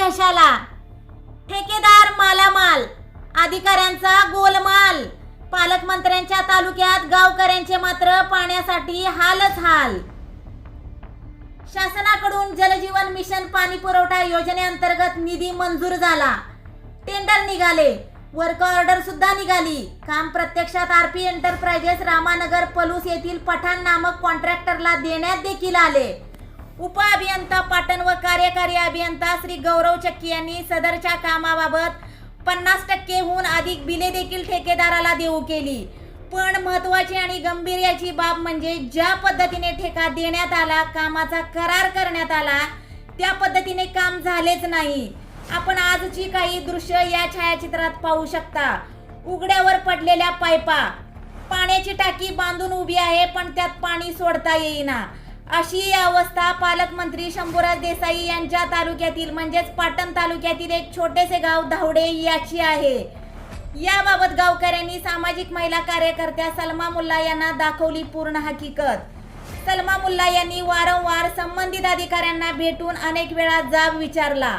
घशाला, ठेकेदार मालामाल, अधिकाऱ्यांचा गोलमाल, पालकमंत्र्यांच्या तालुक्यात गावकऱ्यांचे मात्र पाण्यासाठी हालच हाल। शासनाकडून जलजीवन मिशन पाणी पुरवठा योजनेअंतर्गत निधी मंजूर झाला, टेंडर निघाले, वर्क ऑर्डर सुद्धा निघाली। काम प्रत्यक्षात आरपी एंटरप्राइजेस रामानगर पलूस येथील पठाण नामक कॉन्ट्रॅक्टरला देण्यात देखील आले। उप अभियंता पाटण व कार्यकारी अभियंता श्री गौरव चक्की यांनी सदरच्या कामाबाबत 50% अधिक बिले देखील ठेकेदाराला देऊ केली। पण महत्त्वाची आणि गंभीर याची बाब म्हणजे ज्या पद्धतीने ठेका देण्यात आला, कामाचा करार करण्यात आला, त्या पद्धतीने काम झालेच नाही। आपण आजची काही दृश्य या छायाचित्रात पाहू शकता। उघड्यावर पडलेल्या पाईपा, पाण्याची टाकी बांधून उभी आहे पण त्यात पाणी सोडता येईना, अशी अवस्था पालकमंत्री शंभूराज देसाई यांच्या तालुक्यातील म्हणजेच पाटण तालुक्यातील एक छोटेसे गाव धावडे याची आहे। याबाबत गावकऱ्यांनी सामाजिक महिला कार्यकर्त्या सलमा मुल्ला यांना दाखवली पूर्ण हकीकत। सलमा मुल्ला यांनी वारंवार संबंधित अधिकाऱ्यांना भेटून अनेक वेळा जाब विचारला,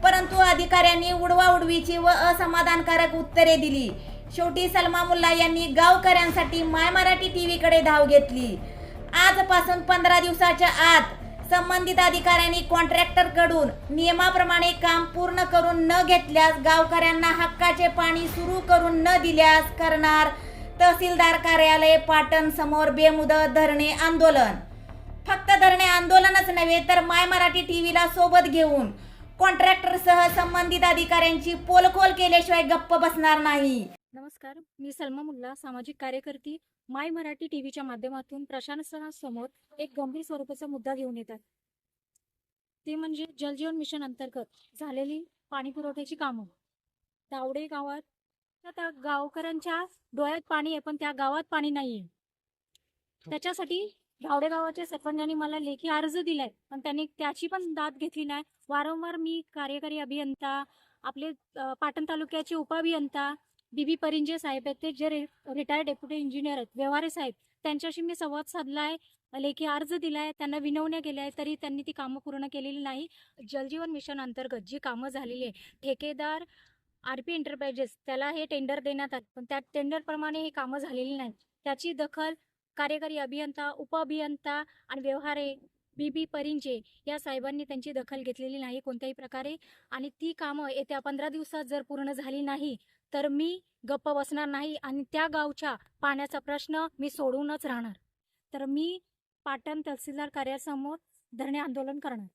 परंतु अधिकाऱ्यांनी उडवाउडवीची व असमाधानकारक उत्तरे दिली। शेवटी सलमा मुल्ला यांनी गावकऱ्यांसाठी माय मराठी टीव्ही कडे धाव घेतली। आजपासून 15 दिवसाच्या आत संबंधित अधिकाऱ्यांनी कॉन्ट्रॅक्टर कडून नियमाप्रमाणे काम पूर्ण करून न घेतल्यास, गावकऱ्यांना हक्काचे पाणी सुरू करून न दिल्यास करणार तहसीलदार कार्यालय पाटण समोर बेमुदत धरणे आंदोलन। फक्त धरणे आंदोलनच नव्हे तर माय मराठी टीव्हीला सोबत घेऊन कॉन्ट्रॅक्टर सह संबंधित अधिकाऱ्यांची पोलखोल केल्याशिवाय गप्प बसणार नाही। नमस्कार, मी सलमा मुल्ला, सामाजिक कार्यकर्ती, माय मराठी टीव्हीच्या माध्यमातून प्रशासनासमोर एक गंभीर स्वरूपाचा मुद्दा घेऊन येतात। ते म्हणजे जलजीवन मिशन अंतर्गत झालेली पाणी पुरवठ्याची कामं। धावडे गावात त्या गावकऱ्यांच्या डोळ्यात पाणी आहे पण त्या गावात पाणी नाहीये। त्याच्यासाठी धावडे गावाच्या सरपंचांनी मला लेखी अर्ज दिलाय पण त्यांनी त्याची पण दाद घेतली नाही। वारंवार मी कार्यकारी अभियंता, आपले पाटण तालुक्याचे उपअभियंता बीबी परिंजे साहेब आहेत, ते जे रिटायर्ड डेप्युटी इंजिनियर आहेत, व्यवहारे साहेब, त्यांच्याशी मी संवाद साधलाय, लेखी अर्ज दिलाय, त्यांना विनवण्या केल्या तरी त्यांनी ती कामं पूर्ण केलेली नाही। जलजीवन मिशन अंतर्गत जी कामं झालेली आहे, ठेकेदार आरपी एंटरप्राइजेस त्याला हे टेंडर देण्यात आले पण त्या टेंडरप्रमाणे ही कामं झालेली नाही। त्याची दखल कार्यकारी अभियंता, उपअभियंता आणि व्यवहारे बीबी परिंजे या साहेबांनी त्यांची दखल घेतलेली नाही कोणत्याही प्रकारे। आणि ती कामं येत्या 15 दिवसात जर पूर्ण झाली नाही तर मी गप्प बसणार नाही आणि त्या गावच्या पाण्याचा प्रश्न मी सोडूनच राहणार। तर मी पाटण तहसीलदार कार्यालयासमोर धरणे आंदोलन करणार।